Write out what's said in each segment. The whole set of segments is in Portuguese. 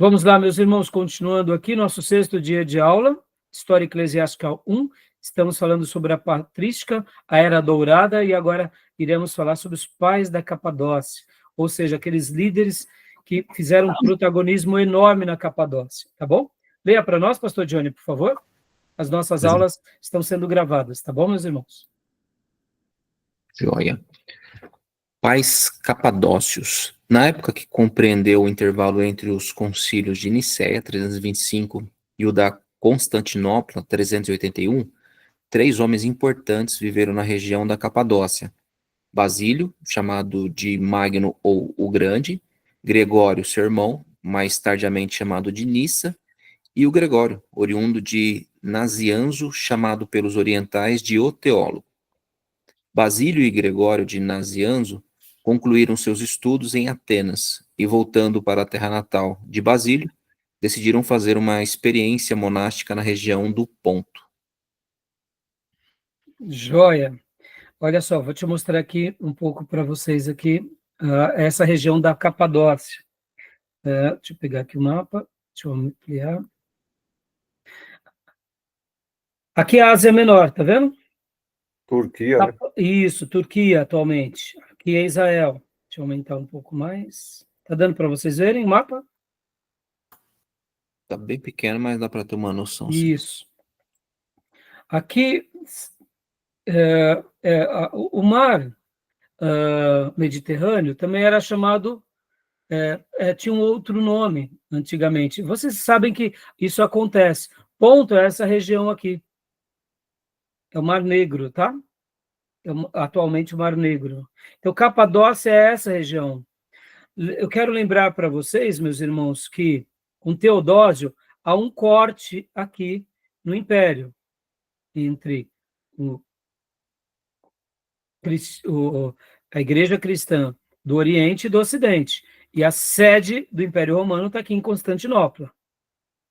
Vamos lá, meus irmãos, continuando aqui, nosso 6º dia de aula, História Eclesiástica 1, estamos falando sobre a patrística, a Era Dourada, e agora iremos falar sobre os pais da Capadócia, ou seja, aqueles líderes que fizeram um protagonismo enorme na Capadócia, tá bom? Leia para nós, pastor Johnny, por favor. As nossas aulas estão sendo gravadas, tá bom, meus irmãos? Joia. Pais capadócios. Na época que compreendeu o intervalo entre os concílios de Nicéia, 325, e o da Constantinopla, 381, 3 homens importantes viveram na região da Capadócia. Basílio, chamado de Magno ou o Grande, Gregório, seu irmão, mais tardiamente chamado de Nissa, e o Gregório, oriundo de Nazianzo, chamado pelos orientais de O Teólogo. Basílio e Gregório de Nazianzo concluíram seus estudos em Atenas e, voltando para a terra natal de Basílio, decidiram fazer uma experiência monástica na região do Ponto. Joia. Olha só, vou te mostrar aqui um pouco para vocês aqui, essa região da Capadócia. Deixa eu pegar aqui o mapa, deixa eu ampliar. Aqui é a Ásia Menor, tá vendo? Turquia, né? Isso, Turquia atualmente. Aqui é Israel. Deixa eu aumentar um pouco mais. Tá dando para vocês verem o mapa? Tá bem pequeno, mas dá para ter uma noção. Isso. Aqui, o mar Mediterrâneo também era chamado, tinha um outro nome antigamente. Vocês sabem que isso acontece. Ponto é essa região aqui. É o Mar Negro, tá? Atualmente o Mar Negro. Então, Capadócia é essa região. Eu quero lembrar para vocês, meus irmãos, que com Teodósio há um corte aqui no Império entre a Igreja Cristã do Oriente e do Ocidente. E a sede do Império Romano está aqui em Constantinopla.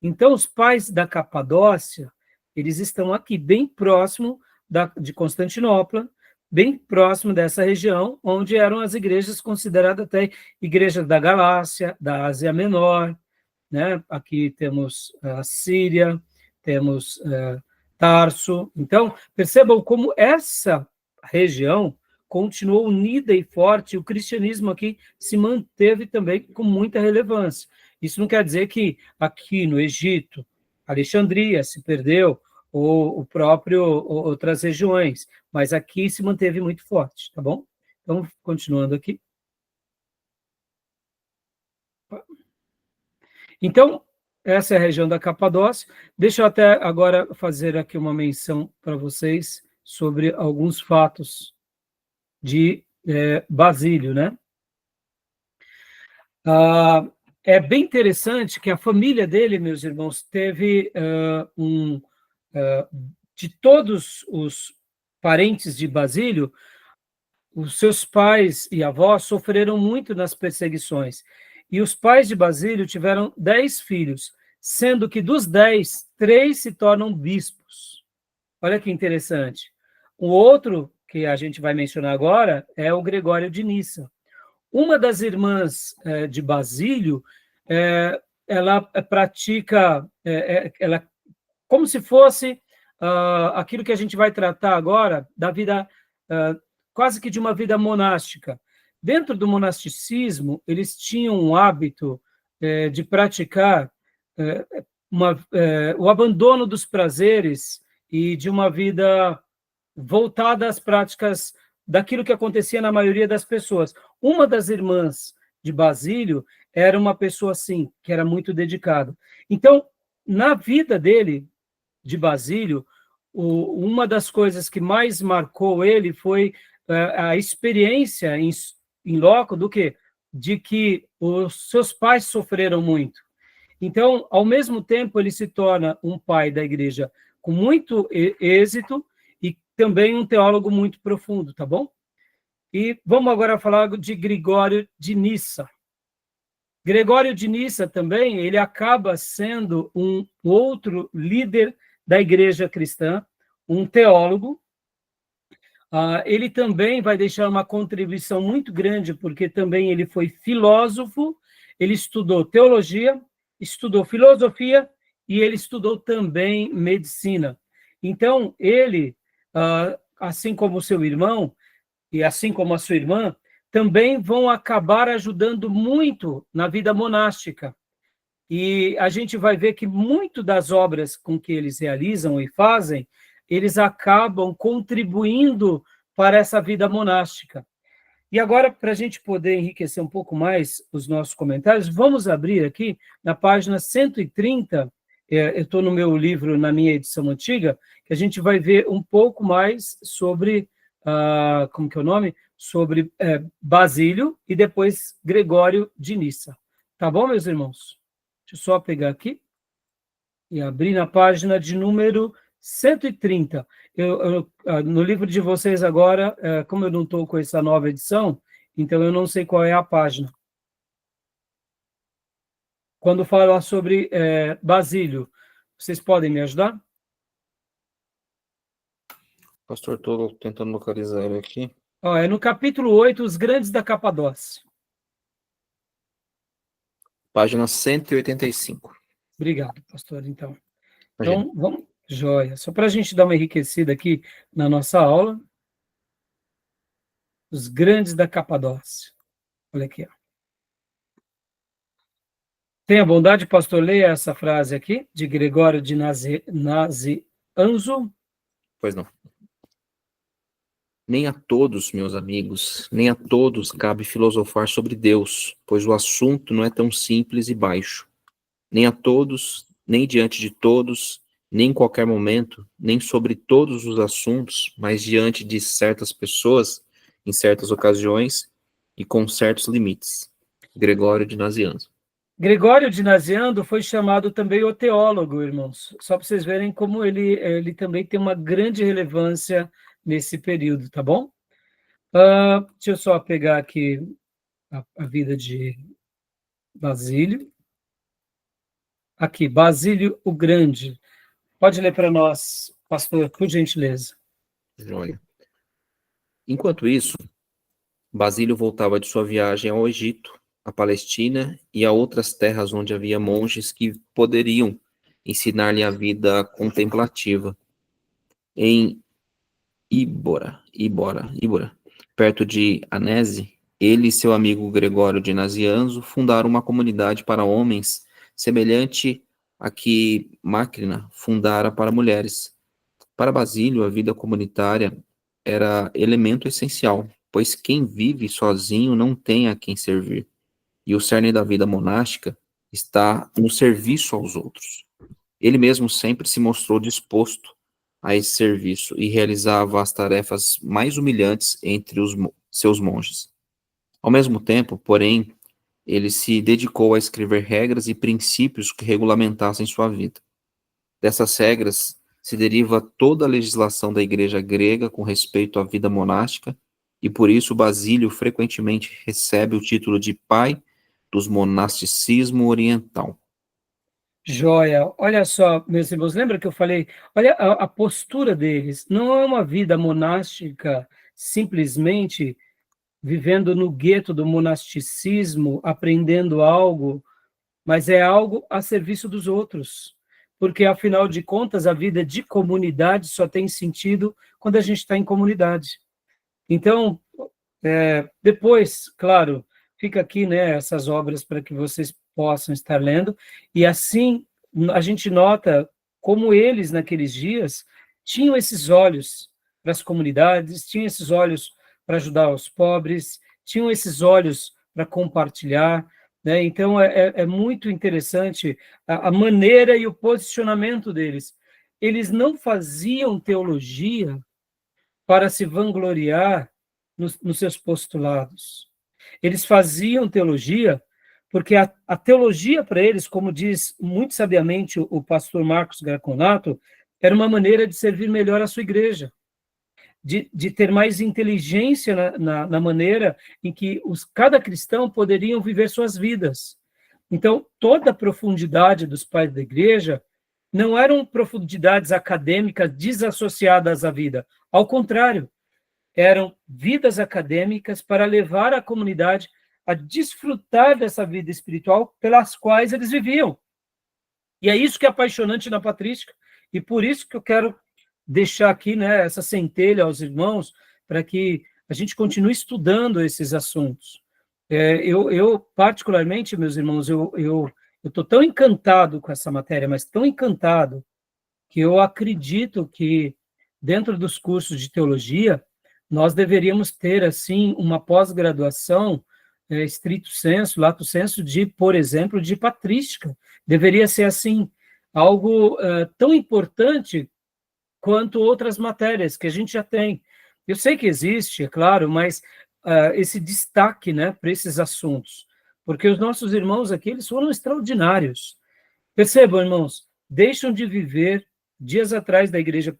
Então, os pais da Capadócia, eles estão aqui, bem próximo de Constantinopla, bem próximo dessa região, onde eram as igrejas consideradas até igrejas da Galácia, da Ásia Menor, né? Aqui temos a Síria, temos Tarso. Então, percebam como essa região continuou unida e forte, e o cristianismo aqui se manteve também com muita relevância. Isso não quer dizer que aqui no Egito, Alexandria se perdeu, ou o próprio outras regiões, mas aqui se manteve muito forte, tá bom? Então, continuando aqui. Então, essa é a região da Capadócia. Deixa eu até agora fazer aqui uma menção para vocês sobre alguns fatos de Basílio, né? É bem interessante que a família dele, meus irmãos, teve de todos os parentes de Basílio, os seus pais e avós sofreram muito nas perseguições. E os pais de Basílio tiveram 10 filhos, sendo que dos 10, 3 se tornam bispos. Olha que interessante. O outro, que a gente vai mencionar agora, é o Gregório de Nissa. Uma das irmãs de Basílio, ela pratica, ela, como se fosse aquilo que a gente vai tratar agora, da vida, quase que de uma vida monástica. Dentro do monasticismo, eles tinham um hábito de praticar o abandono dos prazeres e de uma vida voltada às práticas daquilo que acontecia na maioria das pessoas. Uma das irmãs de Basílio era uma pessoa assim, que era muito dedicada. Então, na vida dele, de Basílio, uma das coisas que mais marcou ele foi a experiência em loco do quê? De que os seus pais sofreram muito. Então, ao mesmo tempo, ele se torna um pai da igreja com muito êxito e também um teólogo muito profundo, tá bom? E vamos agora falar de Gregório de Nissa. Gregório de Nissa também, ele acaba sendo um outro líder da igreja cristã, um teólogo. Ele também vai deixar uma contribuição muito grande, porque também ele foi filósofo, ele estudou teologia, estudou filosofia e ele estudou também medicina. Então, ele, assim como o seu irmão, e assim como a sua irmã, também vão acabar ajudando muito na vida monástica. E a gente vai ver que muito das obras com que eles realizam e fazem, eles acabam contribuindo para essa vida monástica. E agora, para a gente poder enriquecer um pouco mais os nossos comentários, vamos abrir aqui na página 130, eu estou no meu livro, na minha edição antiga, que a gente vai ver um pouco mais sobre, como que é o nome? Sobre Basílio e depois Gregório de Nissa. Tá bom, meus irmãos? Deixa eu só pegar aqui e abrir na página de número 130. No livro de vocês agora, como eu não estou com essa nova edição, então eu não sei qual é a página. Quando falar sobre Basílio, vocês podem me ajudar? Pastor, estou tentando localizar ele aqui. É no capítulo 8, Os Grandes da Capadócia. Página 185. Obrigado, pastor, então. Imagina. Então, vamos, joia. Só para a gente dar uma enriquecida aqui na nossa aula, Os Grandes da Capadócia. Olha aqui, ó. Tenha bondade, pastor, leia essa frase aqui, de Gregório de Nazianzo. Pois não. Nem a todos, meus amigos, nem a todos cabe filosofar sobre Deus, pois o assunto não é tão simples e baixo. Nem a todos, nem diante de todos, nem em qualquer momento, nem sobre todos os assuntos, mas diante de certas pessoas, em certas ocasiões e com certos limites. Gregório de Nazianzo. Gregório de Nazianzo foi chamado também o teólogo, irmãos, só para vocês verem como ele também tem uma grande relevância nesse período, tá bom? Deixa eu só pegar aqui a vida de Basílio. Aqui, Basílio o Grande. Pode ler para nós, pastor, por gentileza. Joia. Enquanto isso, Basílio voltava de sua viagem ao Egito, à Palestina e a outras terras onde havia monges que poderiam ensinar-lhe a vida contemplativa. Em Íbora, perto de Anese, ele e seu amigo Gregório de Nazianzo fundaram uma comunidade para homens semelhante à que Máquina fundara para mulheres. Para Basílio, a vida comunitária era elemento essencial, pois quem vive sozinho não tem a quem servir. E o cerne da vida monástica está no serviço aos outros. Ele mesmo sempre se mostrou disposto a esse serviço e realizava as tarefas mais humilhantes entre os seus monges. Ao mesmo tempo, porém, ele se dedicou a escrever regras e princípios que regulamentassem sua vida. Dessas regras se deriva toda a legislação da igreja grega com respeito à vida monástica, e por isso Basílio frequentemente recebe o título de pai dos monasticismo oriental. Joia, olha só, meus irmãos, lembra que eu falei, olha a postura deles, não é uma vida monástica simplesmente vivendo no gueto do monasticismo, aprendendo algo, mas é algo a serviço dos outros, porque afinal de contas a vida de comunidade só tem sentido quando a gente está em comunidade. Então, depois, claro, fica aqui, né, essas obras para que vocês possam estar lendo, e assim a gente nota como eles, naqueles dias, tinham esses olhos para as comunidades, tinham esses olhos para ajudar os pobres, tinham esses olhos para compartilhar, né? Então, é muito interessante a maneira e o posicionamento deles. Eles não faziam teologia para se vangloriar nos seus postulados. Eles faziam teologia porque a teologia para eles, como diz muito sabiamente o pastor Marcos Graconato, era uma maneira de servir melhor a sua igreja, de ter mais inteligência na maneira em que cada cristão poderiam viver suas vidas. Então, toda a profundidade dos pais da igreja não eram profundidades acadêmicas desassociadas à vida. Ao contrário, eram vidas acadêmicas para levar a comunidade a desfrutar dessa vida espiritual pelas quais eles viviam. E é isso que é apaixonante na patrística, e por isso que eu quero deixar aqui, né, essa centelha aos irmãos, para que a gente continue estudando esses assuntos. Eu particularmente, meus irmãos, eu estou tão encantado com essa matéria, mas tão encantado, que eu acredito que, dentro dos cursos de teologia, nós deveríamos ter, assim, uma pós-graduação, stricto sensu, lato sensu, de, por exemplo, de patrística. Deveria ser, assim, algo tão importante quanto outras matérias que a gente já tem. Eu sei que existe, é claro, mas esse destaque, né, para esses assuntos, porque os nossos irmãos aqui, eles foram extraordinários. Percebam, irmãos, deixam de viver dias atrás da igreja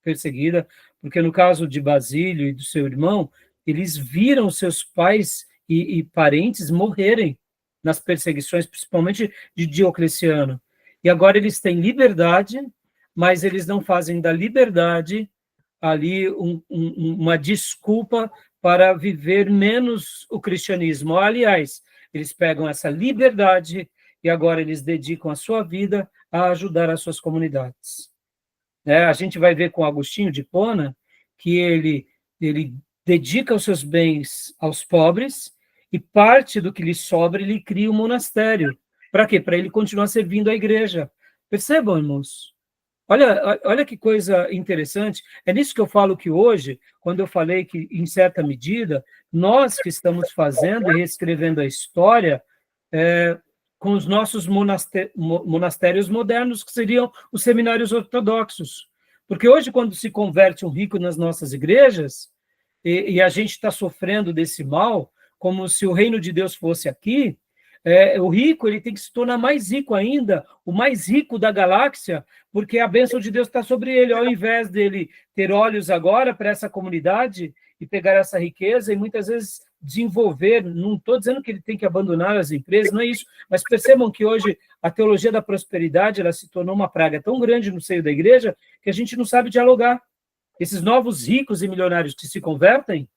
perseguida, porque no caso de Basílio e do seu irmão, eles viram seus pais e parentes morrerem nas perseguições, principalmente de Diocleciano. E agora eles têm liberdade, mas eles não fazem da liberdade ali uma desculpa para viver menos o cristianismo. Aliás, eles pegam essa liberdade e agora eles dedicam a sua vida a ajudar as suas comunidades. A gente vai ver com Agostinho de Hipona que ele dedica os seus bens aos pobres e parte do que lhe sobra ele cria um monastério. Para quê? Para ele continuar servindo a igreja. Percebam, irmãos? Olha que coisa interessante. É nisso que eu falo que hoje, quando eu falei que, em certa medida, nós que estamos fazendo e reescrevendo a história, com os nossos monastérios modernos, que seriam os seminários ortodoxos. Porque hoje, quando se converte um rico nas nossas igrejas, e a gente está sofrendo desse mal, como se o reino de Deus fosse aqui, o rico ele tem que se tornar mais rico ainda, o mais rico da galáxia, porque a bênção de Deus está sobre ele, ao invés dele ter olhos agora para essa comunidade e pegar essa riqueza e muitas vezes desenvolver. Não estou dizendo que ele tem que abandonar as empresas, não é isso, mas percebam que hoje a teologia da prosperidade ela se tornou uma praga tão grande no seio da igreja que a gente não sabe dialogar. Esses novos ricos e milionários que se convertem,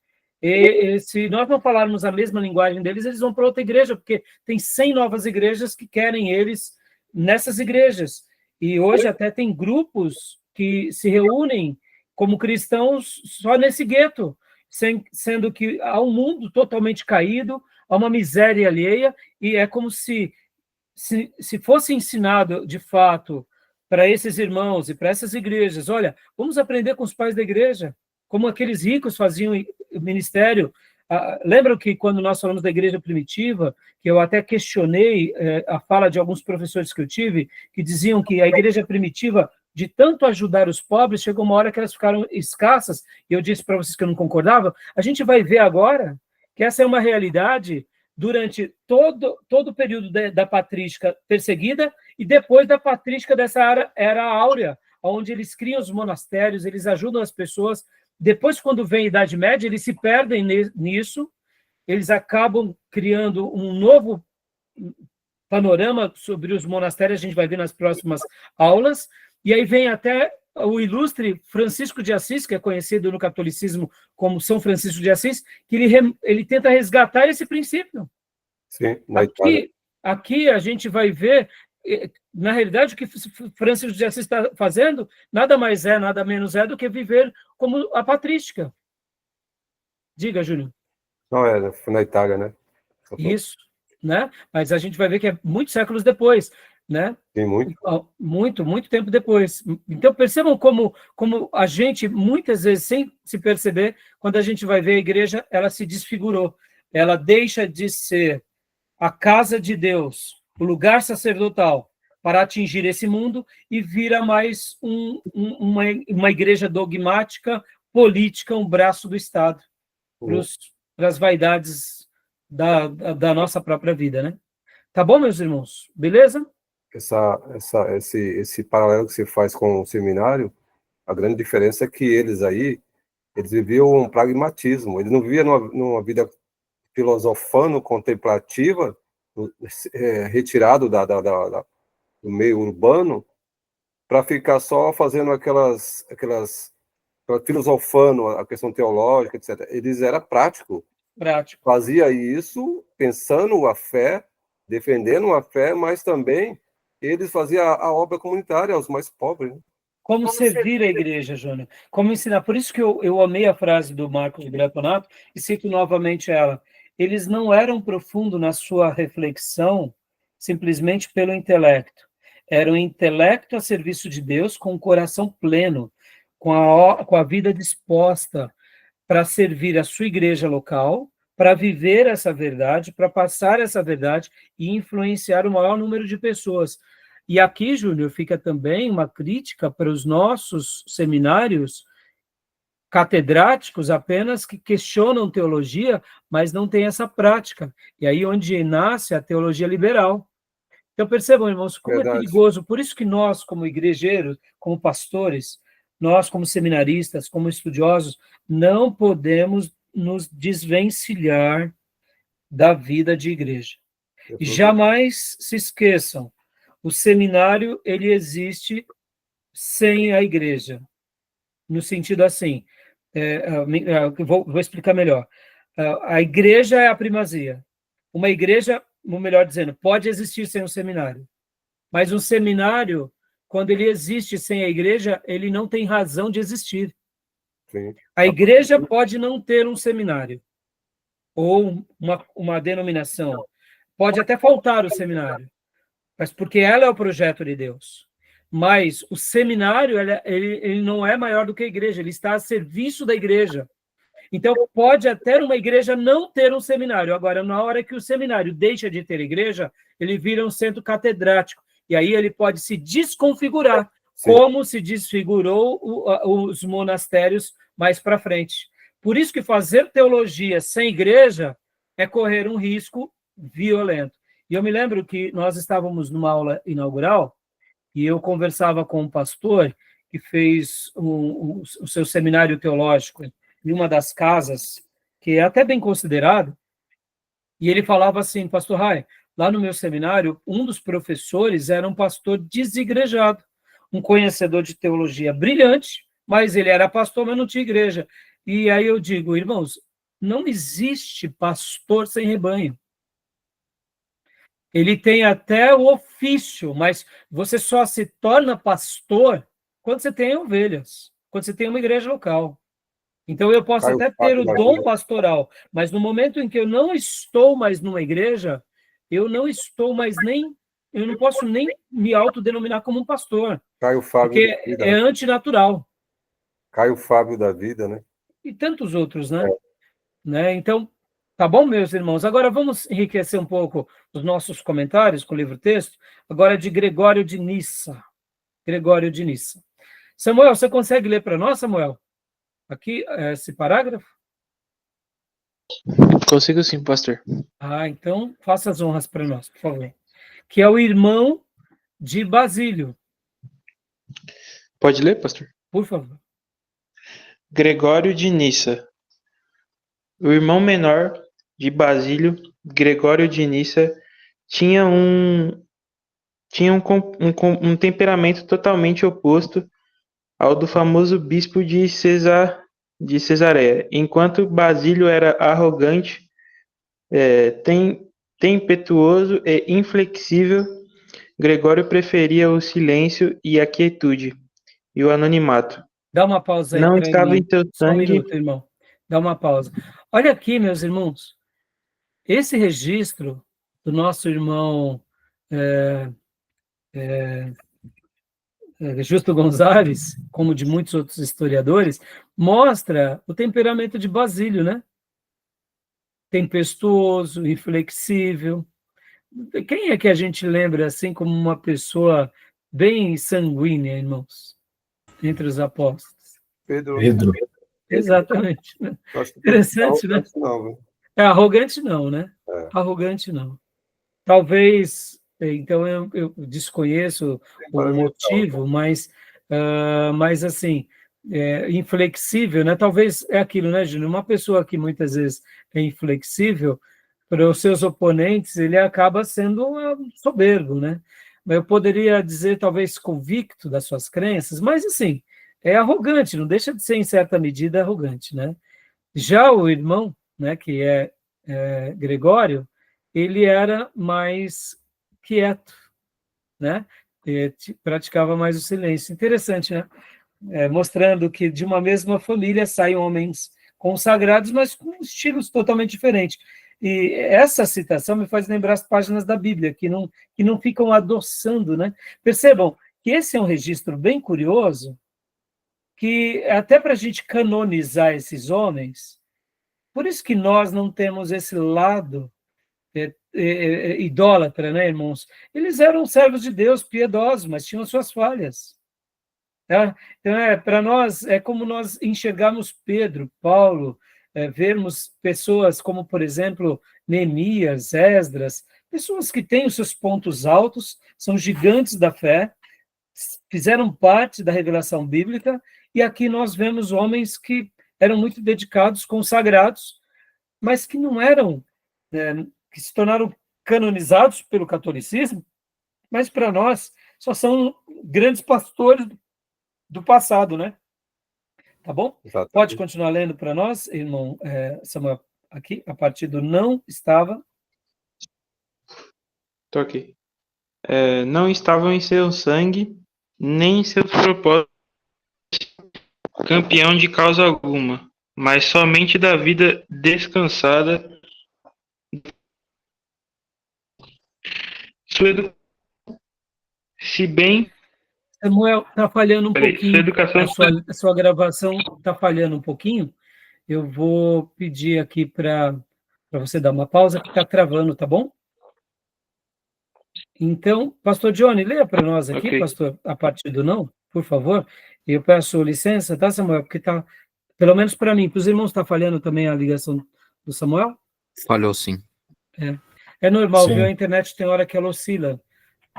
se nós não falarmos a mesma linguagem deles, eles vão para outra igreja, porque tem 100 novas igrejas que querem eles nessas igrejas. E hoje até tem grupos que se reúnem como cristãos só nesse gueto, sendo que há um mundo totalmente caído, há uma miséria alheia, e é como se fosse ensinado, de fato, para esses irmãos e para essas igrejas, olha, vamos aprender com os pais da igreja, como aqueles ricos faziam o ministério. Lembram que quando nós falamos da igreja primitiva, que eu até questionei a fala de alguns professores que eu tive, que diziam que a igreja primitiva, de tanto ajudar os pobres, chegou uma hora que elas ficaram escassas, e eu disse para vocês que eu não concordava. A gente vai ver agora que essa é uma realidade durante todo o período da patrística perseguida e depois da patrística dessa era áurea, onde eles criam os monastérios, eles ajudam as pessoas. Depois, quando vem a Idade Média, eles se perdem nisso, eles acabam criando um novo panorama sobre os monastérios, a gente vai ver nas próximas aulas, e aí vem até o ilustre Francisco de Assis, que é conhecido no catolicismo como São Francisco de Assis, que ele tenta resgatar esse princípio. Sim, na Itália. Aqui a gente vai ver, na realidade, o que Francisco de Assis está fazendo nada mais nada menos do que viver como a patrística. Diga, Júnior. Não, foi na Itália, né? Isso, né? Mas a gente vai ver que é muitos séculos depois, né? Tem muito. Muito tempo depois. Então, percebam como a gente, muitas vezes, sem se perceber, quando a gente vai ver a igreja, ela se desfigurou. Ela deixa de ser a casa de Deus, o lugar sacerdotal, para atingir esse mundo, e vira mais uma igreja dogmática, política, um braço do Estado, para as vaidades da nossa própria vida, né? Tá bom, meus irmãos? Beleza? Esse paralelo que se faz com o seminário, a grande diferença é que eles viviam um pragmatismo, eles não viviam numa vida filosofando, contemplativa, retirado do meio urbano, para ficar só fazendo aquelas filosofando a questão teológica, etc. Eles eram prático. Fazia isso pensando a fé, defendendo a fé, mas também eles faziam a obra comunitária aos mais pobres, né? Como servir a igreja, Júnior. Como ensinar. Por isso que eu amei a frase do Marcos Bretonato e cito novamente ela. Eles não eram profundos na sua reflexão simplesmente pelo intelecto. Era um intelecto a serviço de Deus com o coração pleno, com a vida disposta para servir a sua igreja local, para viver essa verdade, para passar essa verdade e influenciar o maior número de pessoas. E aqui, Júnior, fica também uma crítica para os nossos seminários catedráticos apenas que questionam teologia, mas não têm essa prática. E aí onde nasce a teologia liberal. Então percebam, irmãos, como Verdade. é perigoso. Por isso que nós, como igrejeiros, como pastores, nós, como seminaristas, como estudiosos, não podemos nos desvencilhar da vida de igreja. E jamais se esqueçam, o seminário, ele existe sem a igreja. No sentido assim, vou explicar melhor. A igreja é a primazia. Uma igreja, ou melhor dizendo, pode existir sem um seminário. Mas um seminário, quando ele existe sem a igreja, ele não tem razão de existir. Sim. A igreja pode não ter um seminário ou uma denominação. Pode até faltar o seminário, mas porque ela é o projeto de Deus. Mas o seminário, ele não é maior do que a igreja, ele está a serviço da igreja. Então, pode até uma igreja não ter um seminário. Agora, na hora que o seminário deixa de ter igreja, ele vira um centro catedrático. E aí ele pode se desconfigurar, Sim. como se desfigurou os monastérios mais para frente. Por isso que fazer teologia sem igreja é correr um risco violento. E eu me lembro que nós estávamos numa aula inaugural e eu conversava com um pastor que fez o seu seminário teológico em uma das casas, que é até bem considerado, e ele falava assim, pastor Rai, lá no meu seminário, um dos professores era um pastor desigrejado, um conhecedor de teologia brilhante, mas ele era pastor, mas não tinha igreja. E aí eu digo, irmãos, não existe pastor sem rebanho. Ele tem até o ofício, mas você só se torna pastor quando você tem ovelhas, quando você tem uma igreja local. Então, eu posso até ter o dom pastoral, mas no momento em que eu não estou mais numa igreja, eu não posso nem me autodenominar como um pastor, Caio Fábio porque da vida, é antinatural. Caio Fábio da vida, né? E tantos outros, né? Então, tá bom, meus irmãos? Agora vamos enriquecer um pouco os nossos comentários com o livro-texto, agora de Gregório de Nissa. Gregório de Nissa. Samuel, você consegue ler para nós, Samuel? Aqui, esse parágrafo? Consigo sim, pastor. Então, faça as honras para nós, por favor. Que é o irmão de Basílio. Pode ler, pastor? Por favor. Gregório de Nissa. O irmão menor de Basílio, Gregório de Nissa, tinha um temperamento totalmente oposto ao do famoso bispo de Cesareia. Enquanto Basílio era arrogante, tempestuoso e inflexível, Gregório preferia o silêncio e a quietude, e o anonimato. Dá uma pausa aí. Não estava em seu Só um sangue. minuto, irmão. Dá uma pausa. Olha aqui, meus irmãos. Esse registro do nosso irmão Justo Gonzalez, como de muitos outros historiadores, mostra o temperamento de Basílio, né? Tempestuoso, inflexível. Quem é que a gente lembra assim como uma pessoa bem sanguínea, irmãos? Entre os apóstolos. Pedro. Exatamente. Acho que Interessante, né? Não, Arrogante não, né? Arrogante não. Talvez, então eu desconheço o motivo, mas assim, inflexível, né? Talvez é aquilo, né, Júnior? Uma pessoa que muitas vezes é inflexível, para os seus oponentes, ele acaba sendo soberbo, né? Mas eu poderia dizer, talvez, convicto das suas crenças, mas, assim, é arrogante, não deixa de ser, em certa medida, arrogante, né? Já o irmão, né, que é Gregório, ele era mais quieto, né? Praticava mais o silêncio. Interessante, né? Mostrando que de uma mesma família saem homens consagrados, mas com estilos totalmente diferentes. E essa citação me faz lembrar as páginas da Bíblia, que não ficam adoçando, né? Percebam que esse é um registro bem curioso, que até para a gente canonizar esses homens, por isso que nós não temos esse lado idólatra, né, irmãos? Eles eram servos de Deus, piedosos, mas tinham suas falhas. Tá? Então, para nós, é como nós enxergarmos Pedro, Paulo, vermos pessoas como, por exemplo, Neemias, Esdras, pessoas que têm os seus pontos altos, são gigantes da fé, fizeram parte da revelação bíblica, e aqui nós vemos homens que eram muito dedicados, consagrados, mas que não eram, que se tornaram canonizados pelo catolicismo, mas para nós só são grandes pastores do passado, né? Tá bom? Exatamente. Pode continuar lendo para nós, irmão Samuel, aqui, a partir do não estava. Tô aqui. Não estavam em seu sangue, nem em seus propósitos, campeão de causa alguma, mas somente da vida descansada. Se bem, Samuel, está falhando um pouquinho. sua educação A sua gravação está falhando um pouquinho. Eu vou pedir aqui para você dar uma pausa, que está travando, tá bom? Então, pastor Johnny, leia para nós aqui, Ok. pastor, a partir do não, por favor. Eu peço licença, tá, Samuel? Porque está, pelo menos para mim, para os irmãos, está falhando também a ligação do Samuel? Falhou sim. É normal, Sim. viu? A internet tem hora que ela oscila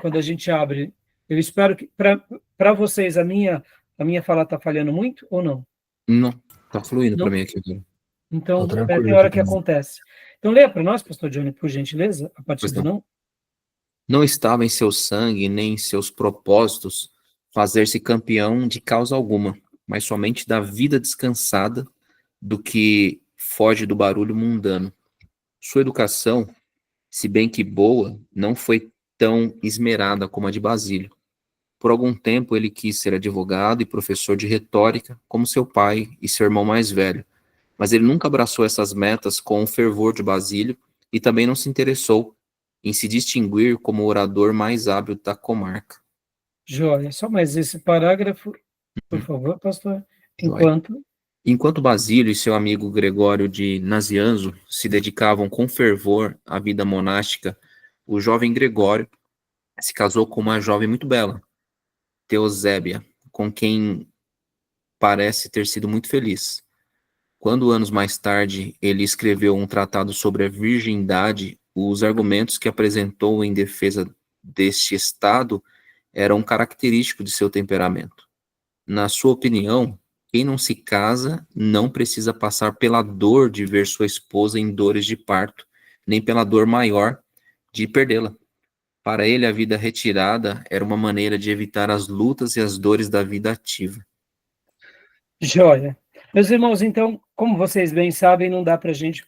quando a gente abre. Eu espero que, para vocês, a minha fala está falhando muito ou não? Não, tá fluindo Não? para mim aqui agora. Então, Tá tranquilo tem hora aqui que também. acontece. Então, leia para nós, pastor Johnny, por gentileza, a partir Pois do não. não. Não estava em seu sangue nem em seus propósitos fazer-se campeão de causa alguma, mas somente da vida descansada do que foge do barulho mundano. Sua educação, se bem que boa, não foi tão esmerada como a de Basílio. Por algum tempo ele quis ser advogado e professor de retórica, como seu pai e seu irmão mais velho, mas ele nunca abraçou essas metas com o fervor de Basílio e também não se interessou em se distinguir como o orador mais hábil da comarca. Joia, só mais esse parágrafo, por favor, pastor. Joia. Enquanto Basílio e seu amigo Gregório de Nazianzo se dedicavam com fervor à vida monástica, o jovem Gregório se casou com uma jovem muito bela, Teosébia, com quem parece ter sido muito feliz. Quando, anos mais tarde, ele escreveu um tratado sobre a virgindade, os argumentos que apresentou em defesa deste estado eram característicos de seu temperamento. Na sua opinião, quem não se casa não precisa passar pela dor de ver sua esposa em dores de parto, nem pela dor maior de perdê-la. Para ele, a vida retirada era uma maneira de evitar as lutas e as dores da vida ativa. Joia. Meus irmãos, então, como vocês bem sabem, não dá para a gente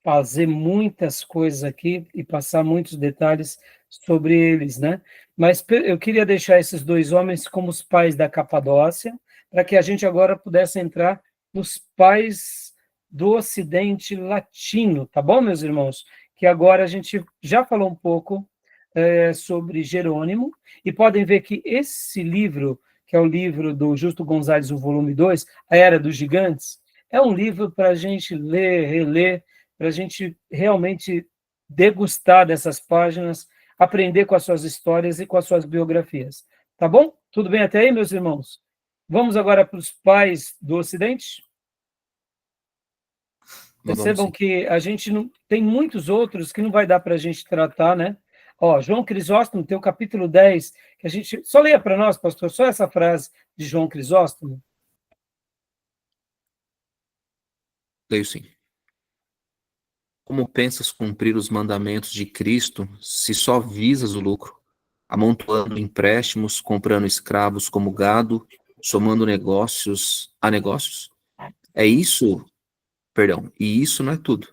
fazer muitas coisas aqui e passar muitos detalhes sobre eles, né? Mas eu queria deixar esses dois homens como os pais da Capadócia, para que a gente agora pudesse entrar nos pais do Ocidente Latino, tá bom, meus irmãos? Que agora a gente já falou um pouco sobre Jerônimo, e podem ver que esse livro, que é o livro do Justo Gonzalez, o volume 2, A Era dos Gigantes, é um livro para a gente ler, reler, para a gente realmente degustar dessas páginas, aprender com as suas histórias e com as suas biografias. Tá bom? Tudo bem até aí, meus irmãos? Vamos agora para os pais do Ocidente? Percebam que a gente não tem muitos outros que não vai dar para a gente tratar, né? Ó, João Crisóstomo tem o capítulo 10, que a gente... Só leia para nós, pastor, só essa frase de João Crisóstomo. Leio sim. Como pensas cumprir os mandamentos de Cristo se só visas o lucro, amontoando empréstimos, comprando escravos como gado, somando negócios a negócios? E isso não é tudo.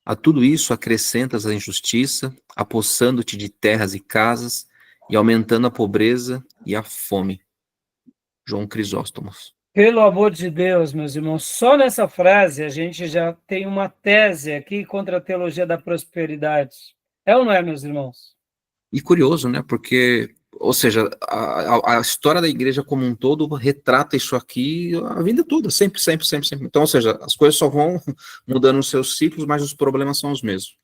A tudo isso acrescentas a injustiça, apossando-te de terras e casas, e aumentando a pobreza e a fome. João Crisóstomo. Pelo amor de Deus, meus irmãos, só nessa frase a gente já tem uma tese aqui contra a teologia da prosperidade. É ou não é, meus irmãos? E curioso, né? Porque, ou seja, a história da igreja como um todo retrata isso aqui a vida toda, sempre, sempre, sempre, sempre. Então, ou seja, as coisas só vão mudando os seus ciclos, mas os problemas são os mesmos.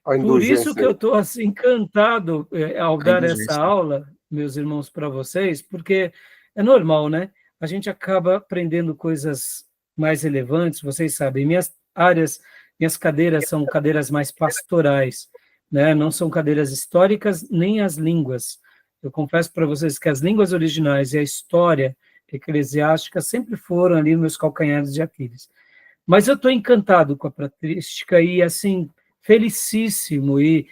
A Por isso indulgência. que eu estou assim, encantado ao A dar essa indulgência. aula, meus irmãos, para vocês, porque é normal, né? A gente acaba aprendendo coisas mais relevantes, vocês sabem, minhas cadeiras são cadeiras mais pastorais, né? Não são cadeiras históricas, nem as línguas. Eu confesso para vocês que as línguas originais e a história eclesiástica sempre foram ali meus calcanhares de Aquiles. Mas eu estou encantado com a patrística e, assim, felicíssimo, e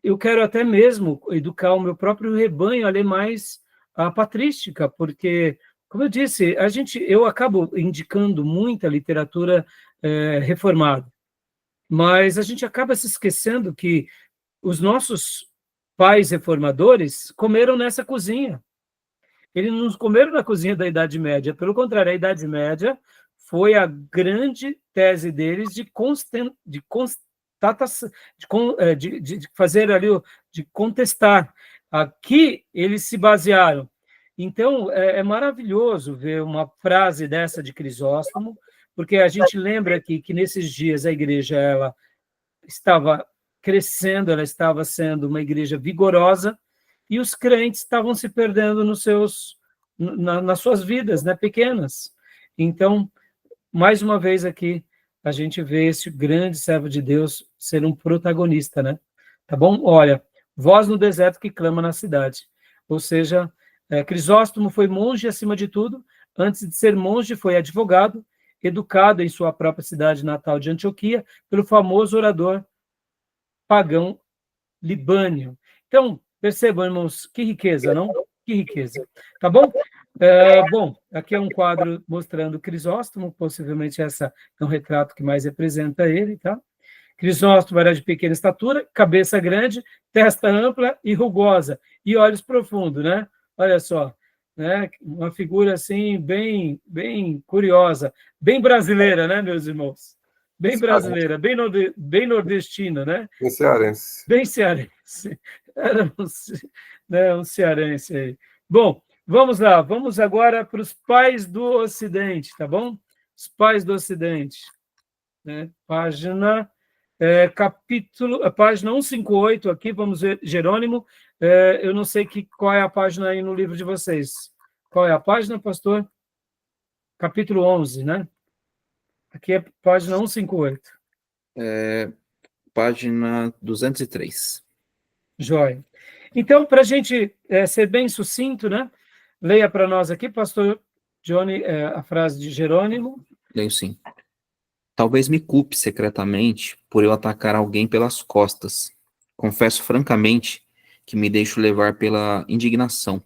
eu quero até mesmo educar o meu próprio rebanho a ler mais a patrística, porque, como eu disse, eu acabo indicando muita literatura reformada, mas a gente acaba se esquecendo que os nossos pais reformadores comeram nessa cozinha. Eles não comeram na cozinha da Idade Média, pelo contrário, a Idade Média foi a grande tese deles de fazer ali, de contestar. Aqui eles se basearam. Então, é maravilhoso ver uma frase dessa de Crisóstomo, porque a gente lembra aqui que nesses dias a igreja ela estava crescendo, ela estava sendo uma igreja vigorosa, e os crentes estavam se perdendo nas suas vidas, né, pequenas. Então, mais uma vez aqui, a gente vê esse grande servo de Deus ser um protagonista, né? Tá bom? Olha, voz no deserto que clama na cidade. Ou seja, Crisóstomo foi monge acima de tudo, antes de ser monge foi advogado, educado em sua própria cidade natal de Antioquia, pelo famoso orador pagão Libânio. Então, percebam, irmãos, que riqueza, não? Que riqueza. Tá bom? Bom, aqui é um quadro mostrando Crisóstomo, possivelmente essa é um retrato que mais representa ele, tá? Crisóstomo era de pequena estatura, cabeça grande, testa ampla e rugosa, e olhos profundos, né? Olha só, né? Uma figura assim bem, bem curiosa, bem brasileira, né, meus irmãos? Bem brasileira, bem nordestina, né? Em cearense. Bem cearense. Era um cearense aí. Bom, vamos lá. Vamos agora para os pais do Ocidente, tá bom? Os pais do Ocidente. Né? Página 158, aqui, vamos ver, Jerônimo. Eu não sei qual é a página aí no livro de vocês. Qual é a página, pastor? Capítulo 11, né? Aqui é página 158. Página 203. Joia. Então, para a gente ser bem sucinto, né? Leia para nós aqui, pastor Johnny, a frase de Jerônimo. Leio sim. Talvez me culpe secretamente por eu atacar alguém pelas costas. Confesso francamente que me deixo levar pela indignação.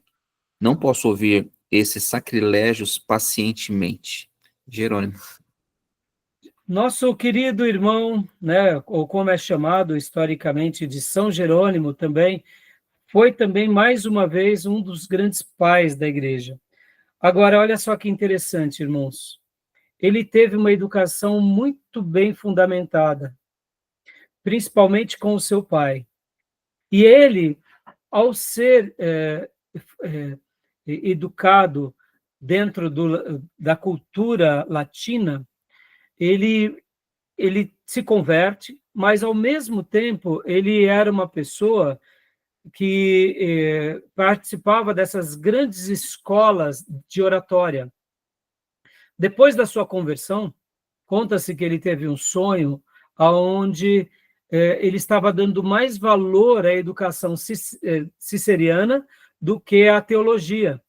Não posso ouvir esses sacrilégios pacientemente. Jerônimo. Nosso querido irmão, né, ou como é chamado historicamente de São Jerônimo também, foi também, mais uma vez, um dos grandes pais da igreja. Agora, olha só que interessante, irmãos. Ele teve uma educação muito bem fundamentada, principalmente com o seu pai. E ele, ao ser educado dentro da cultura latina, ele se converte, mas, ao mesmo tempo, ele era uma pessoa que participava dessas grandes escolas de oratória. Depois da sua conversão, conta-se que ele teve um sonho onde ele estava dando mais valor à educação ciceriana do que à teologia.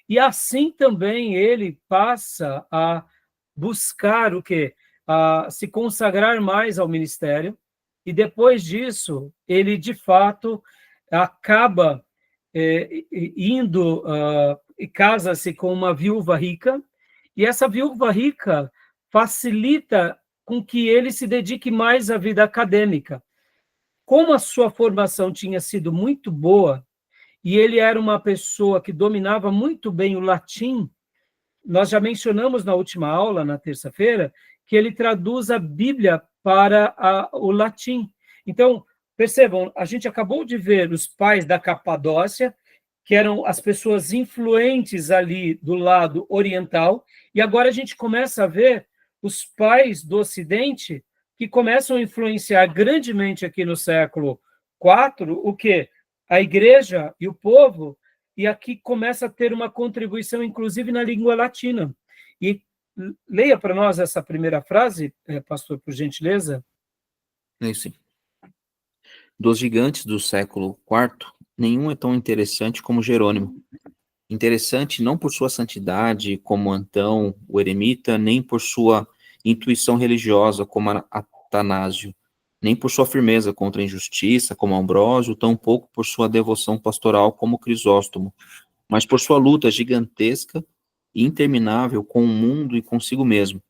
E assim também ele passa a buscar o quê? A se consagrar mais ao ministério, e depois disso, ele, de fato, acaba indo e casa-se com uma viúva rica, e essa viúva rica facilita com que ele se dedique mais à vida acadêmica. como a sua formação tinha sido muito boa, e ele era uma pessoa que dominava muito bem o latim, nós já mencionamos na última aula, na terça-feira, que ele traduz a Bíblia para o latim. Então, percebam, a gente acabou de ver os pais da Capadócia, que eram as pessoas influentes ali do lado oriental, e agora a gente começa a ver os pais do Ocidente que começam a influenciar grandemente aqui no século IV, o quê? A igreja e o povo, e aqui começa a ter uma contribuição, inclusive, na língua latina. E leia para nós essa primeira frase, pastor, por gentileza. É isso. Dos gigantes do século IV, nenhum é tão interessante como Jerônimo. Interessante não por sua santidade, como Antão, o eremita, nem por sua intuição religiosa, como Atanásio, nem por sua firmeza contra a injustiça, como Ambrósio, tampouco por sua devoção pastoral, como Crisóstomo, mas por sua luta gigantesca e interminável com o mundo e consigo mesmo.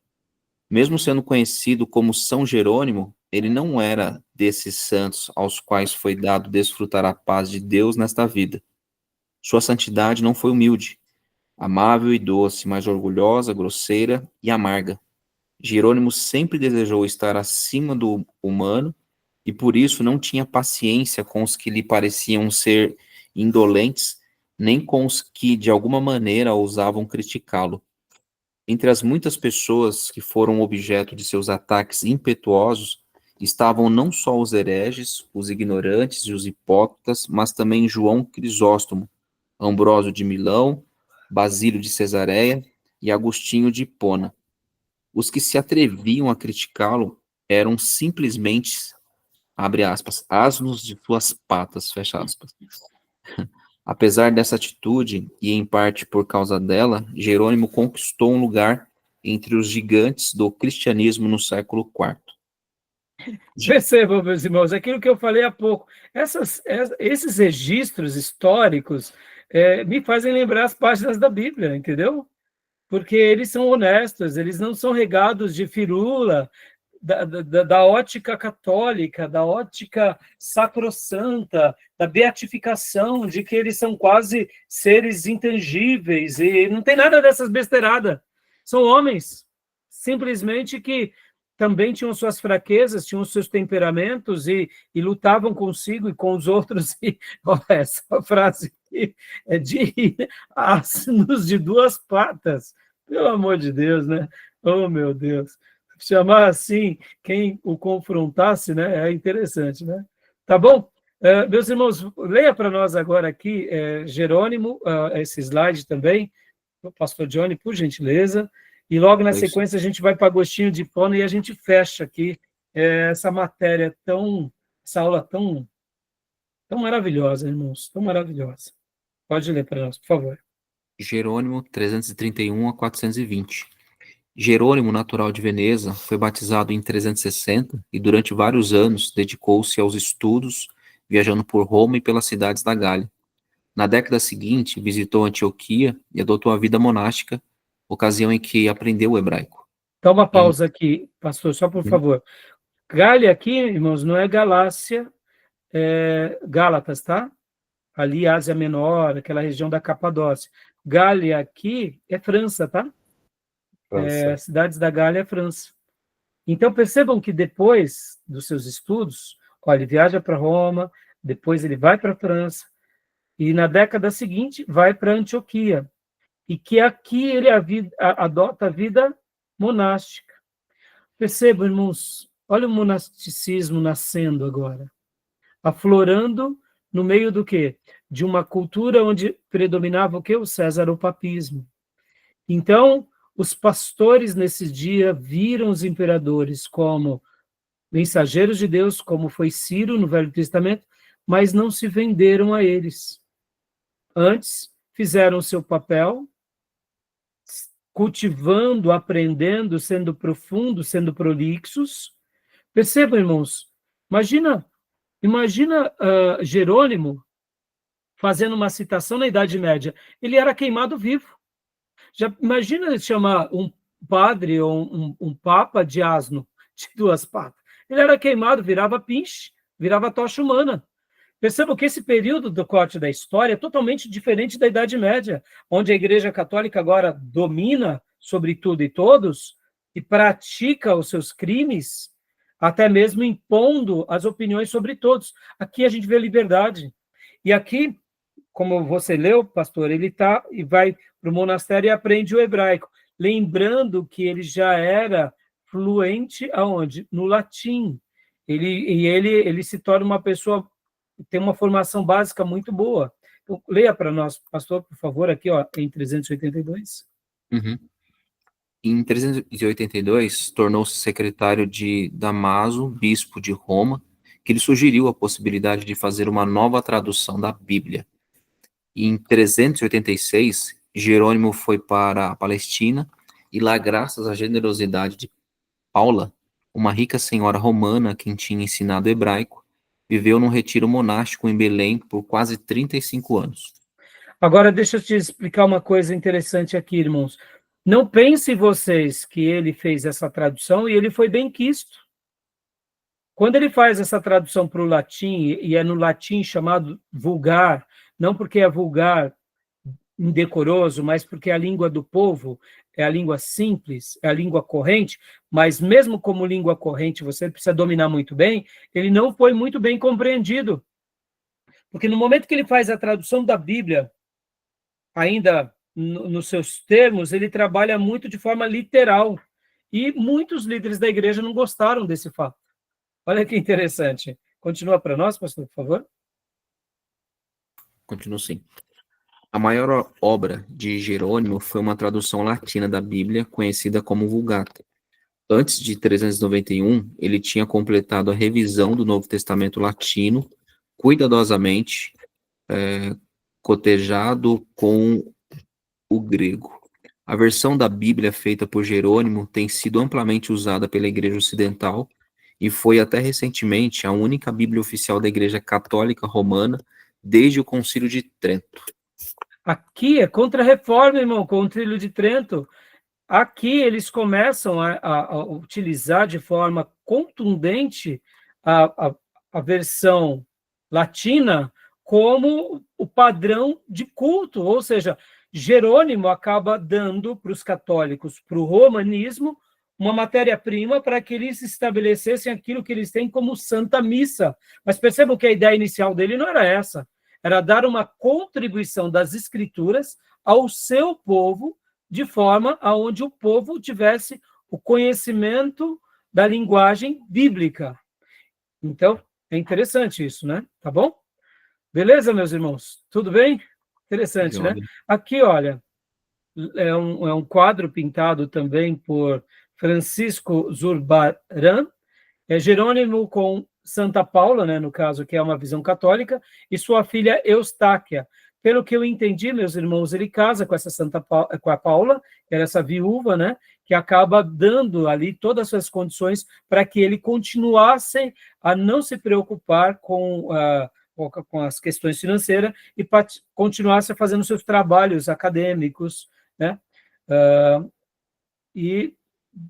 Mesmo sendo conhecido como São Jerônimo, ele não era desses santos aos quais foi dado desfrutar a paz de Deus nesta vida. Sua santidade não foi humilde, amável e doce, mas orgulhosa, grosseira e amarga. Jerônimo sempre desejou estar acima do humano e por isso não tinha paciência com os que lhe pareciam ser indolentes, nem com os que de alguma maneira ousavam criticá-lo. Entre as muitas pessoas que foram objeto de seus ataques impetuosos, estavam não só os hereges, os ignorantes e os hipócritas, mas também João Crisóstomo, Ambrósio de Milão, Basílio de Cesareia e Agostinho de Hipona. Os que se atreviam a criticá-lo eram simplesmente, abre aspas, asnos de suas patas, fecha aspas. Apesar dessa atitude, e em parte por causa dela, Jerônimo conquistou um lugar entre os gigantes do cristianismo no século IV. Percebam, meus irmãos, aquilo que eu falei há pouco, esses registros históricos me fazem lembrar as páginas da Bíblia, entendeu? Porque eles são honestos, eles não são regados de firula, da ótica católica, da ótica sacrossanta, da beatificação, de que eles são quase seres intangíveis, e não tem nada dessas besteiradas. São homens, simplesmente que também tinham suas fraquezas, tinham seus temperamentos e lutavam consigo e com os outros. E, olha, essa frase aqui é de asnos de duas patas. Pelo amor de Deus, né? Oh, meu Deus. Chamar assim quem o confrontasse, né? É interessante, né? Tá bom? Meus irmãos, leia para nós agora aqui, Jerônimo, esse slide também, o pastor Johnny, por gentileza. E logo na sequência a gente vai para Agostinho de Hipona e a gente fecha aqui essa matéria essa aula tão maravilhosa, irmãos, tão maravilhosa. Pode ler para nós, por favor. Jerônimo, 331 a 420. Jerônimo, natural de Veneza, foi batizado em 360 e durante vários anos dedicou-se aos estudos, viajando por Roma e pelas cidades da Gália. Na década seguinte, visitou Antioquia e adotou a vida monástica, ocasião em que aprendeu o hebraico. Dá uma pausa aqui, pastor, só por favor. Gália aqui, irmãos, não é Galácia, é Gálatas, tá? Ali, Ásia Menor, aquela região da Capadócia. Gália aqui é França, tá? Cidades da Gália é França. Então, percebam que depois dos seus estudos, ele viaja para Roma, depois ele vai para a França, e na década seguinte vai para Antioquia. E que aqui ele adota a vida monástica. Percebam, irmãos, olha o monasticismo nascendo agora, aflorando no meio do quê? De uma cultura onde predominava o quê? O césaropapismo. Então, os pastores nesse dia viram os imperadores como mensageiros de Deus, como foi Ciro no Velho Testamento, mas não se venderam a eles. Antes, fizeram o seu papel, cultivando, aprendendo, sendo profundos, sendo prolixos. Percebam, irmãos, imagina Jerônimo fazendo uma citação na Idade Média. Ele era queimado vivo. Já imagina chamar um padre ou um papa de asno, de duas patas. Ele era queimado, virava pinche, virava tocha humana. Percebam que esse período do corte da história é totalmente diferente da Idade Média, onde a Igreja Católica agora domina sobre tudo e todos e pratica os seus crimes, até mesmo impondo as opiniões sobre todos. Aqui a gente vê liberdade. E aqui, como você leu, pastor, ele tá e vai para o monastério e aprende o hebraico, lembrando que ele já era fluente aonde? No latim. Ele se torna uma pessoa que tem uma formação básica muito boa. Então, leia para nós, pastor, por favor, aqui, ó, em 382. Uhum. Em 382, tornou-se secretário de Damaso, bispo de Roma, que lhe sugeriu a possibilidade de fazer uma nova tradução da Bíblia. E em 386, Jerônimo foi para a Palestina, e lá, graças à generosidade de Paula, uma rica senhora romana a quem tinha ensinado hebraico, viveu num retiro monástico em Belém por quase 35 anos. Agora, deixa eu te explicar uma coisa interessante aqui, irmãos. Não pensem vocês que ele fez essa tradução e ele foi bem quisto. Quando ele faz essa tradução para o latim, e é no latim chamado vulgar, não porque é vulgar, indecoroso, mas porque é a língua do povo, é a língua simples, é a língua corrente, mas mesmo como língua corrente, você precisa dominar muito bem, ele não foi muito bem compreendido. Porque no momento que ele faz a tradução da Bíblia, ainda nos seus termos, ele trabalha muito de forma literal. E muitos líderes da igreja não gostaram desse fato. Olha que interessante. Continua para nós, pastor, por favor. Continua assim. A maior obra de Jerônimo foi uma tradução latina da Bíblia, conhecida como Vulgata. Antes de 391, ele tinha completado a revisão do Novo Testamento latino, cuidadosamente cotejado com o grego. A versão da Bíblia feita por Jerônimo tem sido amplamente usada pela Igreja Ocidental e foi até recentemente a única Bíblia oficial da Igreja Católica Romana desde o Concílio de Trento. Aqui é contra-reforma, irmão, com o Concílio de Trento. Aqui eles começam a utilizar de forma contundente a versão latina como o padrão de culto, ou seja, Jerônimo acaba dando para os católicos, para o romanismo, uma matéria-prima para que eles estabelecessem aquilo que eles têm como Santa Missa. Mas percebam que a ideia inicial dele não era essa, era dar uma contribuição das Escrituras ao seu povo, de forma aonde o povo tivesse o conhecimento da linguagem bíblica. Então, é interessante isso, né? Tá bom? Beleza, meus irmãos? Tudo bem? Interessante, né? Aqui, olha, é um quadro pintado também por Francisco Zurbarán, é Jerônimo com Santa Paula, né, no caso, que é uma visão católica, e sua filha Eustáquia. Pelo que eu entendi, meus irmãos, ele casa com com a Paula, que era essa viúva, né, que acaba dando ali todas as suas condições para que ele continuasse a não se preocupar com as questões financeiras e continuasse fazendo seus trabalhos acadêmicos, né? E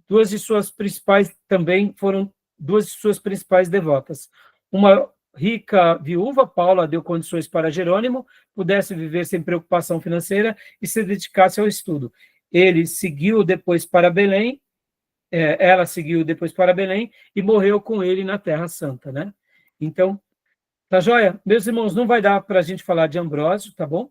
duas de suas principais devotas. Uma rica viúva, Paula, deu condições para Jerônimo, pudesse viver sem preocupação financeira e se dedicasse ao estudo. Ele seguiu depois para Belém, ela seguiu depois para Belém e morreu com ele na Terra Santa, né? Então, tá joia? Meus irmãos, não vai dar para a gente falar de Ambrósio, tá bom?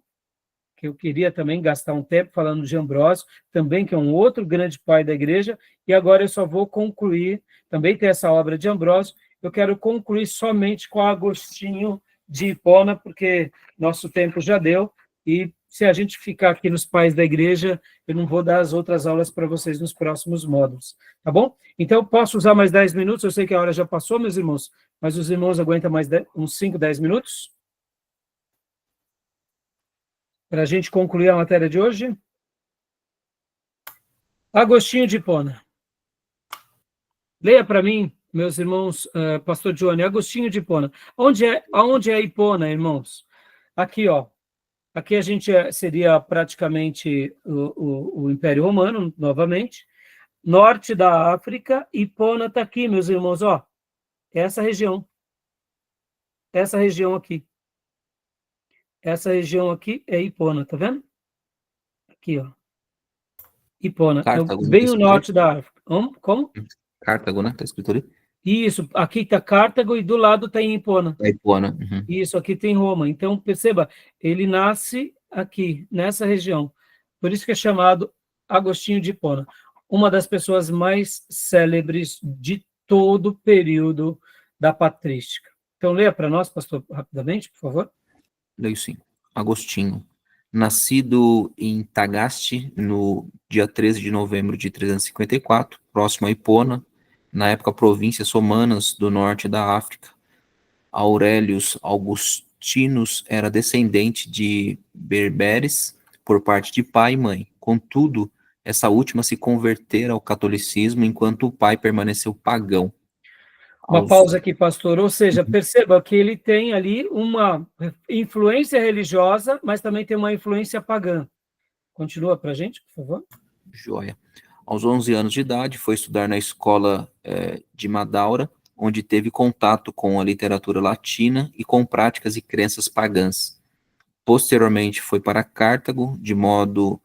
Que eu queria também gastar um tempo falando de Ambrósio, também que é um outro grande pai da igreja, e agora eu só vou concluir, também tem essa obra de Ambrósio, eu quero concluir somente com Agostinho de Hipona, porque nosso tempo já deu, e se a gente ficar aqui nos pais da igreja, eu não vou dar as outras aulas para vocês nos próximos módulos, tá bom? Então, eu posso usar mais 10 minutos, eu sei que a hora já passou, meus irmãos, mas os irmãos aguentam mais uns 5, 10 minutos? Para a gente concluir a matéria de hoje? Agostinho de Hipona. Leia para mim, meus irmãos, pastor Johnny, Agostinho de Hipona. Aonde é Hipona, irmãos? Aqui, ó. Aqui a gente seria praticamente o Império Romano, novamente. Norte da África, Hipona está aqui, meus irmãos, ó. Essa região. essa região aqui. Essa região aqui é Hipona, tá vendo? Aqui, ó. Hipona, Cartago, não tá bem o escrito ali? norte da África. Como? Cartago, né? Tá escrito ali? Isso, aqui está Cartago e do lado tem Hipona. É Hipona. Uhum. Isso, aqui tem Roma. Então, perceba, ele nasce aqui, nessa região. Por isso que é chamado Agostinho de Hipona. Uma das pessoas mais célebres de todo o período da patrística. Então, leia para nós, pastor, rapidamente, por favor. Leio sim. Agostinho. Nascido em Tagaste, no dia 13 de novembro de 354, próximo a Hipona, na época províncias romanas do norte da África. Aurelius Augustinus era descendente de berberes por parte de pai e mãe. Contudo, essa última se convertera ao catolicismo enquanto o pai permaneceu pagão. Uma pausa aqui, pastor. Ou seja, perceba que ele tem ali uma influência religiosa, mas também tem uma influência pagã. Continua para a gente, por favor. Joia. Aos 11 anos de idade, foi estudar na escola de Madaura, onde teve contato com a literatura latina e com práticas e crenças pagãs. Posteriormente, foi para Cartago, de modo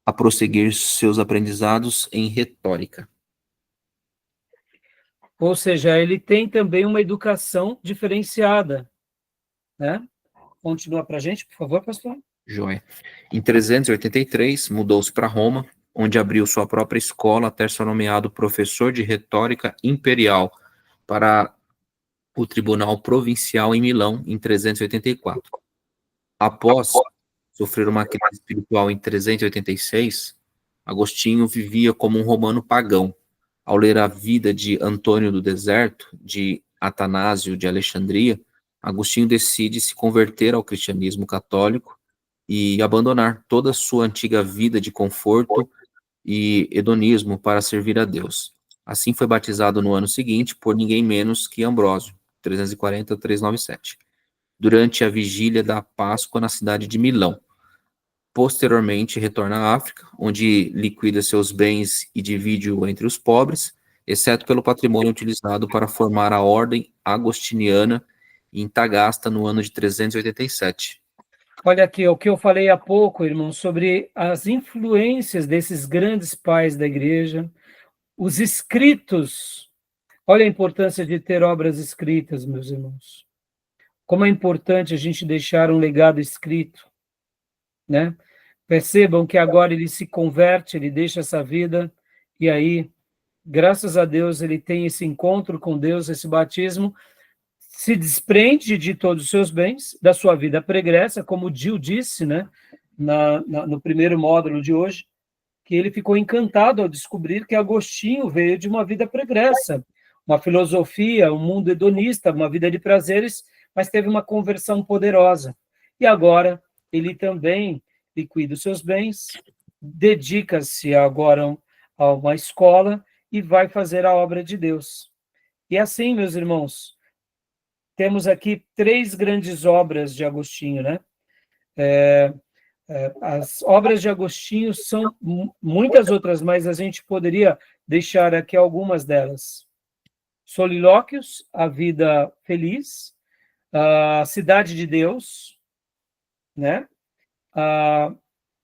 a prosseguir seus aprendizados em retórica. Ou seja, ele tem também uma educação diferenciada, né? Continua para a gente, por favor, pastor. Joia. Em 383, mudou-se para Roma, onde abriu sua própria escola até ser nomeado professor de retórica imperial para o Tribunal Provincial em Milão, em 384. Após sofrer uma crise espiritual em 386, Agostinho vivia como um romano pagão. Ao ler a vida de Antônio do Deserto, de Atanásio de Alexandria, Agostinho decide se converter ao cristianismo católico e abandonar toda a sua antiga vida de conforto e hedonismo para servir a Deus. Assim foi batizado no ano seguinte por ninguém menos que Ambrósio, 340-397, durante a vigília da Páscoa na cidade de Milão. Posteriormente, retorna à África, onde liquida seus bens e divide-o entre os pobres, exceto pelo patrimônio utilizado para formar a ordem agostiniana em Tagasta no ano de 387. Olha aqui, o que eu falei há pouco, irmão, sobre as influências desses grandes pais da igreja, os escritos. Olha a importância de ter obras escritas, meus irmãos. Como é importante a gente deixar um legado escrito, né? Percebam que agora ele se converte, ele deixa essa vida, e aí, graças a Deus, ele tem esse encontro com Deus, esse batismo, se desprende de todos os seus bens, da sua vida pregressa, como o Gil disse, né, no primeiro módulo de hoje, que ele ficou encantado ao descobrir que Agostinho veio de uma vida pregressa, uma filosofia, um mundo hedonista, uma vida de prazeres, mas teve uma conversão poderosa. E agora ele também liquida os seus bens, dedica-se agora a uma escola e vai fazer a obra de Deus. E assim, meus irmãos, temos aqui 3 grandes obras de Agostinho, né? As obras de Agostinho são muitas outras, mas a gente poderia deixar aqui algumas delas. Solilóquios, A Vida Feliz, A Cidade de Deus, né?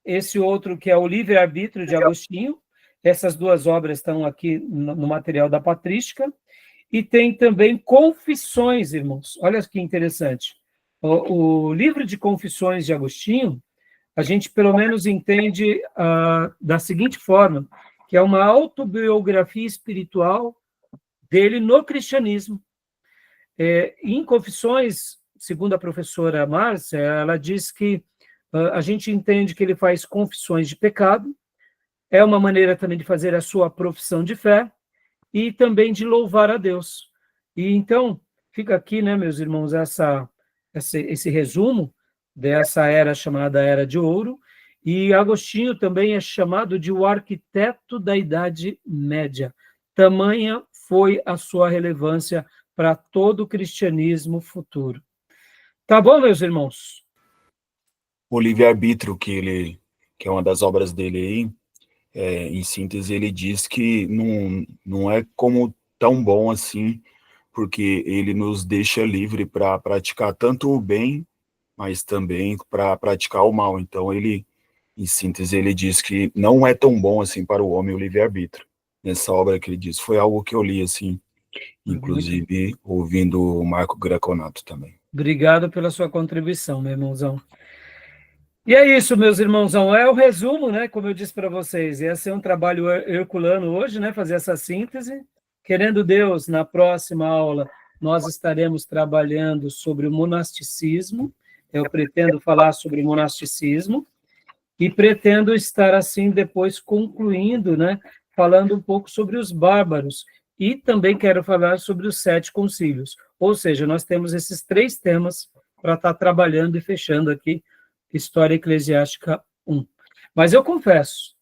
Esse outro que é o Livre-Arbítrio de Agostinho. Essas 2 obras estão aqui no material da patrística. E tem também Confissões, irmãos. Olha que interessante. O livro de Confissões de Agostinho, a gente pelo menos entende da seguinte forma, que é uma autobiografia espiritual dele no cristianismo. Em Confissões, segundo a professora Márcia, ela diz que a gente entende que ele faz confissões de pecado, é uma maneira também de fazer a sua profissão de fé, e também de louvar a Deus. E então, fica aqui, né, meus irmãos, esse resumo dessa era chamada Era de Ouro, e Agostinho também é chamado de o arquiteto da Idade Média. Tamanha foi a sua relevância para todo o cristianismo futuro. Tá bom, meus irmãos? O livre-arbítrio, que é uma das obras dele aí, em síntese, ele diz que não é como tão bom assim porque ele nos deixa livre para praticar tanto o bem, mas também para praticar o mal. Então, ele, em síntese, ele diz que não é tão bom assim para o homem o livre-arbítrio. Nessa obra que ele diz, foi algo que eu li, assim, inclusive ouvindo o Marco Greconato também. Obrigado pela sua contribuição, meu irmãozão. E é isso, meus irmãozão, é o resumo, né, como eu disse para vocês, ia ser um trabalho herculano hoje, né, fazer essa síntese. Querendo Deus, na próxima aula, nós estaremos trabalhando sobre o monasticismo, eu pretendo falar sobre o monasticismo, e pretendo estar, assim, depois concluindo, né, falando um pouco sobre os bárbaros, e também quero falar sobre os 7 concílios, ou seja, nós temos esses 3 temas para estar trabalhando e fechando aqui História Eclesiástica 1. Mas eu confesso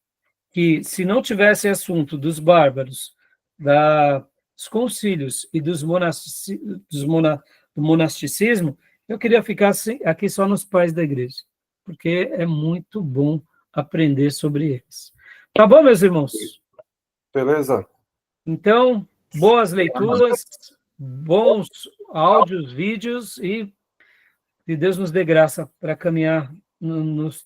que, se não tivesse assunto dos bárbaros, dos concílios e do monasticismo, eu queria ficar aqui só nos pais da igreja, porque é muito bom aprender sobre eles. Tá bom, meus irmãos? Beleza? Então, boas leituras, bons áudios, vídeos, e que Deus nos dê graça para caminhar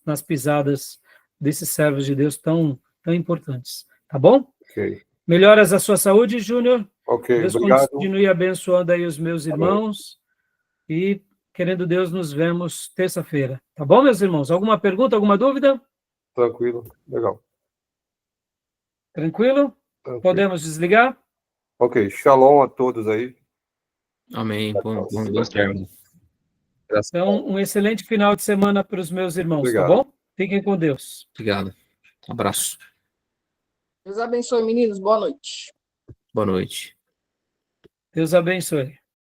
nas pisadas desses servos de Deus tão importantes. Tá bom? Ok. Melhoras a sua saúde, Júnior. Ok, Deus obrigado. continue abençoando aí os meus irmãos. E, querendo Deus, nos vemos terça-feira. Tá bom, meus irmãos? Alguma pergunta, alguma dúvida? Tranquilo, legal. Tranquilo? Tranquilo. Podemos desligar? Ok, shalom a todos aí. Amém. Bom término. Então, um excelente final de semana para os meus irmãos, Obrigado. tá bom? Fiquem com Deus. Obrigado. Um abraço. Deus abençoe, meninos. Boa noite. Boa noite. Deus abençoe.